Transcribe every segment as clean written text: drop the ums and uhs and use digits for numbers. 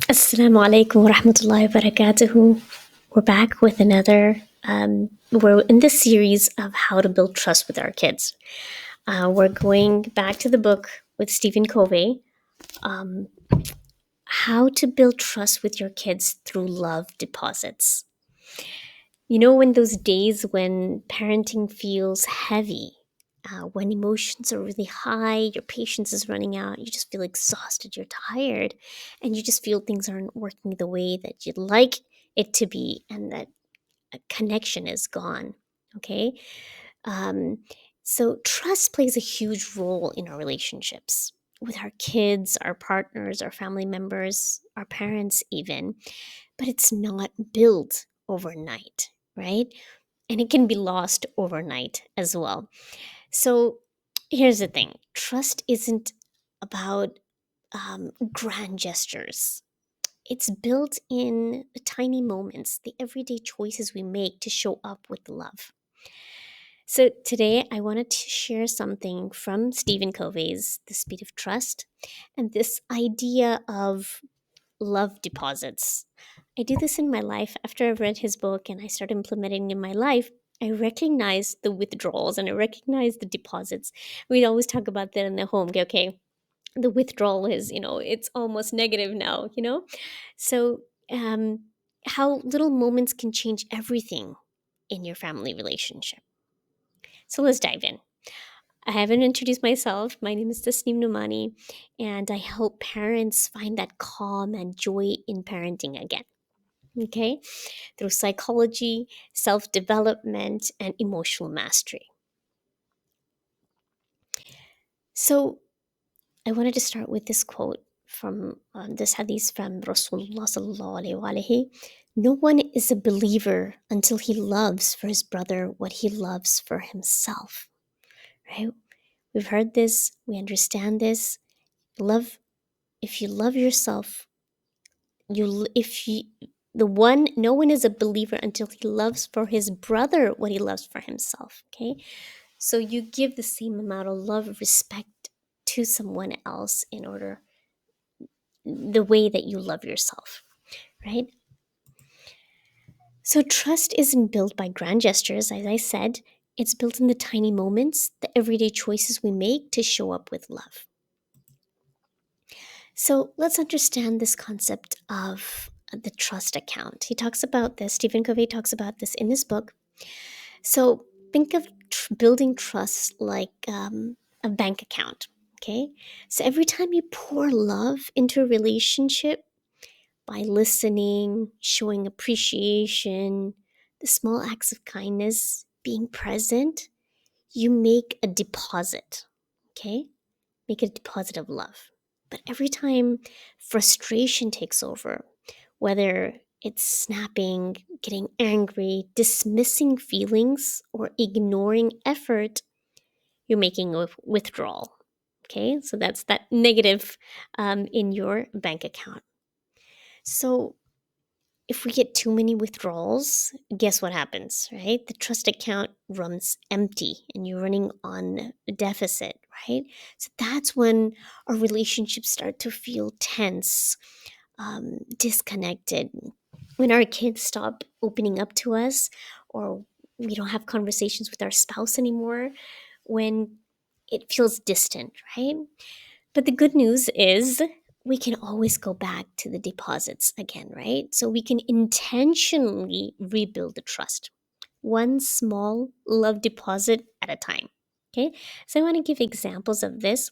Assalamu alaikum wa rahmatullahi wa barakatuhu. We're back with another, we're in this series of how to build trust with our kids. We're going back to the book with Stephen Covey, um, How to Build Trust with Your Kids Through Love Deposits. You know, when those days when parenting feels heavy, when emotions are really high, your patience is running out, you just feel exhausted, you're tired, and you just feel things aren't working the way that you'd like it to be, and that a connection is gone. Okay. Um, so, trust plays a huge role in our relationships with our kids, our partners, our family members, our parents, even, but it's not built overnight, right? And it can be lost overnight as well. So here's the thing: trust isn't about grand gestures. It's built in the tiny moments, the everyday choices we make to show up with love. So today I wanted to share something from Stephen Covey's The Speed of Trust and this idea of love deposits. I do this in my life. After I've read his book and I start implementing in my life, I recognize the withdrawals and I recognize the deposits. We always talk about that in the home. Okay, the withdrawal is, it's almost negative now, So, um, how little moments can change everything in your family relationship. So let's dive in. I haven't introduced myself. My name is Tasneem Numani, and I help parents find that calm and joy in parenting again. Okay, through psychology, self development, and emotional mastery. So, I wanted to start with this quote from this hadith from Rasulullah sallallahu alaihi wasallam. No one is a believer until he loves for his brother what he loves for himself. Right? We've heard this, we understand this. Love, if you love yourself, if you the one no one is a believer until he loves for his brother what he loves for himself. Okay, so you give the same amount of love, respect to someone else in order the way that you love yourself, right? So trust isn't built by grand gestures, as I said. It's built in the tiny moments, the everyday choices we make to show up with love. So let's understand this concept of the trust account. He talks about this, Stephen Covey talks about this in his book. So think of building trust like a bank account. Okay. So every time you pour love into a relationship by listening, showing appreciation, the small acts of kindness, being present, you make a deposit. Okay. Make a deposit of love. But every time frustration takes over, whether it's snapping, getting angry, dismissing feelings, or ignoring effort, you're making a withdrawal. Okay, so that's that negative in your bank account. So if we get too many withdrawals, guess what happens, right? The trust account runs empty and you're running on a deficit, right? So that's when our relationships start to feel tense, disconnected. When our kids stop opening up to us, or we don't have conversations with our spouse anymore, when it feels distant, right? But the good news is we can always go back to the deposits again, right? So we can intentionally rebuild the trust, one small love deposit at a time. Okay, so I want to give examples of this.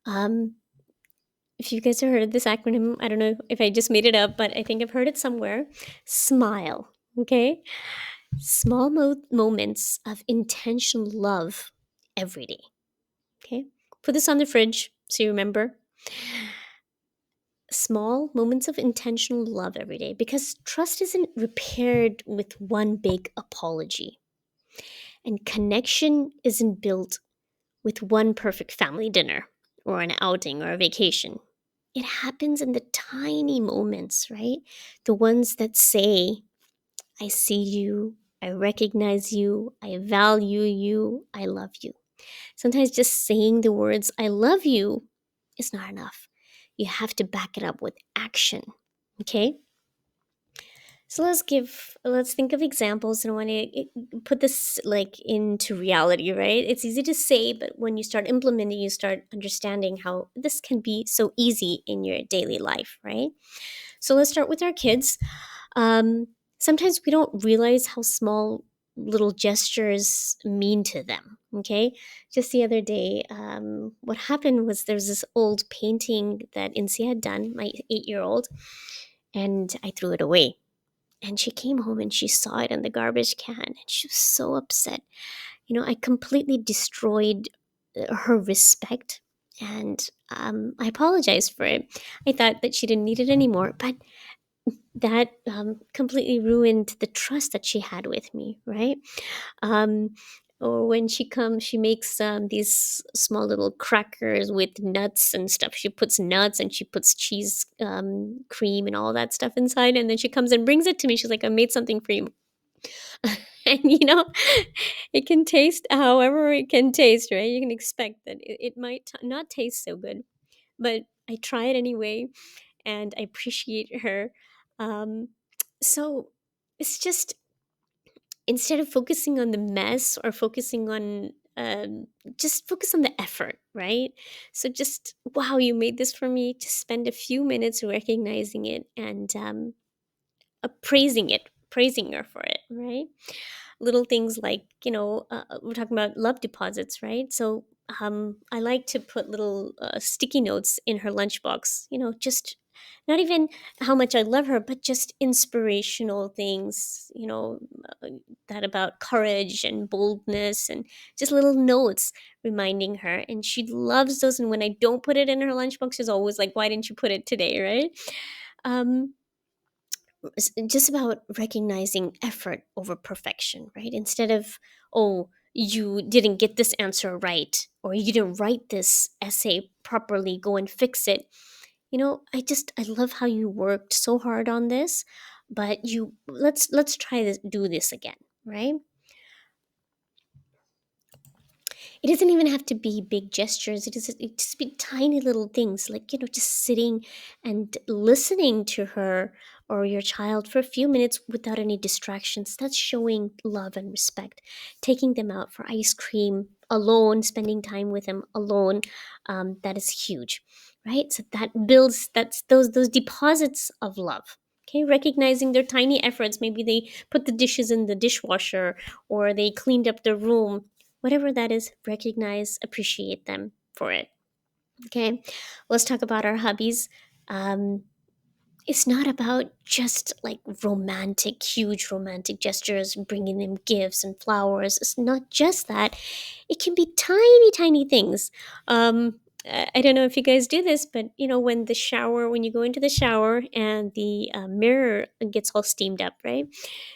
Um, if you guys have heard of this acronym, I don't know if I just made it up, but I think I've heard it somewhere. SMILE. Okay, small moments of intentional love every day. Okay, put this on the fridge so you remember. Small moments of intentional love every day, because trust isn't repaired with one big apology, and connection isn't built with one perfect family dinner or an outing or a vacation. It happens in the tiny moments, right? The ones that say, I see you, I recognize you, I value you, I love you. Sometimes just saying the words, I love you, is not enough. You have to back it up with action. Okay? So let's think of examples, and I want to put this like into reality, right? It's easy to say, but when you start implementing, you start understanding how this can be so easy in your daily life, right? So let's start with our kids. Um, Sometimes we don't realize how small little gestures mean to them. Okay, just the other day, what happened was there's this old painting that Insia had done, my 8-year-old, and I threw it away. And she came home and she saw it in the garbage can and she was so upset. I completely destroyed her respect, and I apologized for it. I thought that she didn't need it anymore, but that completely ruined the trust that she had with me, right? Um, or when she comes, she makes these small little crackers with nuts and stuff. She puts nuts and she puts cheese cream and all that stuff inside. And then she comes and brings it to me. She's like, I made something for you. And it can taste however it can taste, right? You can expect that it might not taste so good, but I try it anyway, and I appreciate her. Um, so it's just, instead of focusing on the mess or focusing on, just focus on the effort, right? So just, wow, you made this for me. Just spend a few minutes recognizing it and praising her for it, right? Little things like, we're talking about love deposits, right? So I like to put little sticky notes in her lunchbox, just not even how much I love her, but just inspirational things, uh, that about courage and boldness, and just little notes reminding her. And she loves those. And when I don't put it in her lunchbox, she's always like, why didn't you put it today, right? um, just about recognizing effort over perfection, right? Instead of, oh, you didn't get this answer right, or you didn't write this essay properly, go and fix it. I love how you worked so hard on this, but let's try this, do this again, right? It doesn't even have to be big gestures. It just be tiny little things, like, just sitting and listening to her or your child for a few minutes without any distractions. That's showing love and respect. Taking them out for ice cream alone, spending time with them alone, that is huge, right? So that builds, that's those deposits of love. Okay, recognizing their tiny efforts. Maybe they put the dishes in the dishwasher, or they cleaned up their room. Whatever that is, recognize, appreciate them for it. Okay, let's talk about our hobbies. Um, it's not about just like romantic, huge romantic gestures, bringing them gifts and flowers. It's not just that. It can be tiny, tiny things. I don't know if you guys do this, but when you go into the shower and the mirror gets all steamed up, right?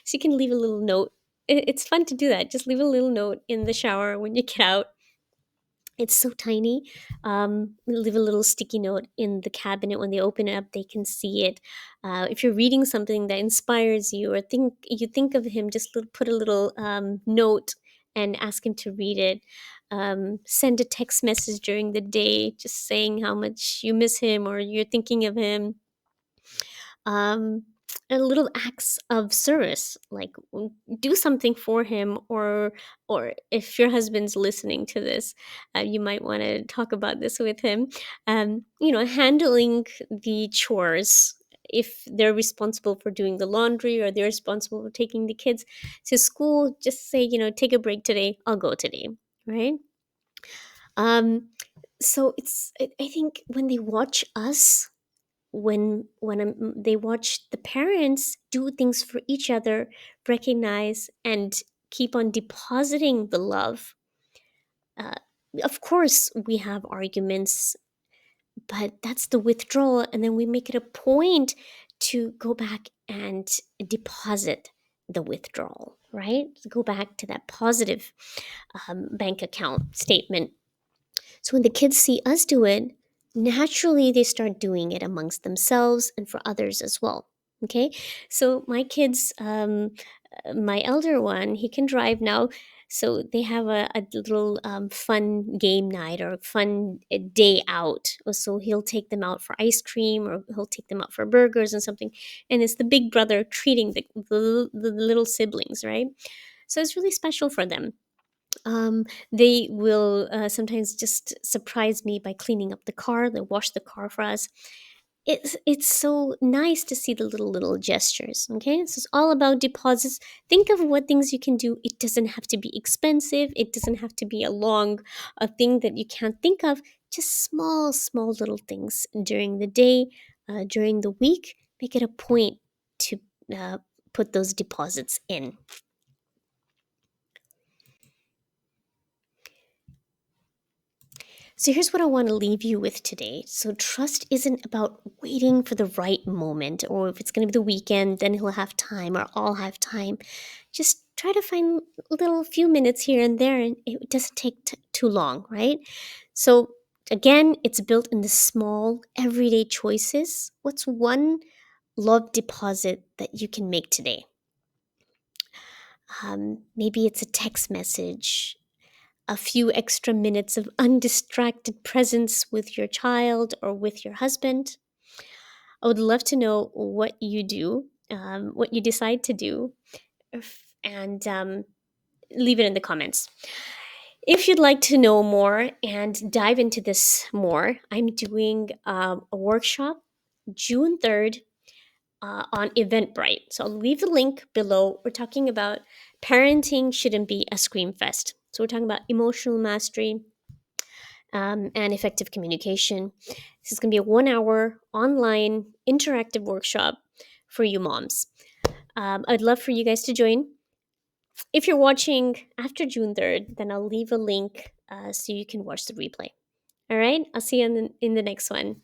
So you can leave a little note. It's fun to do that. Just leave a little note in the shower when you get out. It's so tiny. Leave a little sticky note in the cabinet. When they open it up, they can see it. If you're reading something that inspires you, or think of him, just put a little note and ask him to read it. Send a text message during the day, just saying how much you miss him or you're thinking of him. um, and little acts of service, like do something for him, or if your husband's listening to this, you might want to talk about this with him. Handling the chores. If they're responsible for doing the laundry, or they're responsible for taking the kids to school, just say, take a break today, I'll go today, right? Um, so I think when they watch us, when they watch the parents do things for each other, recognize and keep on depositing the love. uh, of course we have arguments, but that's the withdrawal, and then we make it a point to go back and deposit the withdrawal, right? Go back to that positive bank account statement. So when the kids see us do it, naturally they start doing it amongst themselves and for others as well. Okay, so my kids, my elder one, he can drive now. So they have a little fun game night or fun day out. So he'll take them out for ice cream, or he'll take them out for burgers and something. And it's the big brother treating the little siblings, right? So it's really special for them. They will sometimes just surprise me by cleaning up the car. They wash the car for us. It's so nice to see the little gestures. Okay, so it's all about deposits. Think of what things you can do. It doesn't have to be expensive. It doesn't have to be a thing that you can't think of. Just small little things during the day, during the week. Make it a point to uh, put those deposits in. So here's what I want to leave you with today. So trust isn't about waiting for the right moment, or if it's going to be the weekend, then he'll have time or I'll have time. Just try to find little few minutes here and there, and it doesn't take too long, right? So again, it's built in the small everyday choices. What's one love deposit that you can make today? Maybe it's a text message, a few extra minutes of undistracted presence with your child or with your husband. I would love to know what you do, what you decide to do, and leave it in the comments. If you'd like to know more and dive into this more, I'm doing a workshop June 3rd on Eventbrite. So I'll leave the link below. We're talking about parenting shouldn't be a scream fest. So we're talking about emotional mastery, and effective communication. This is going to be a 1 hour online interactive workshop for you moms. I'd love for you guys to join. If you're watching after June 3rd, then I'll leave a link so you can watch the replay. All right, I'll see you in the next one.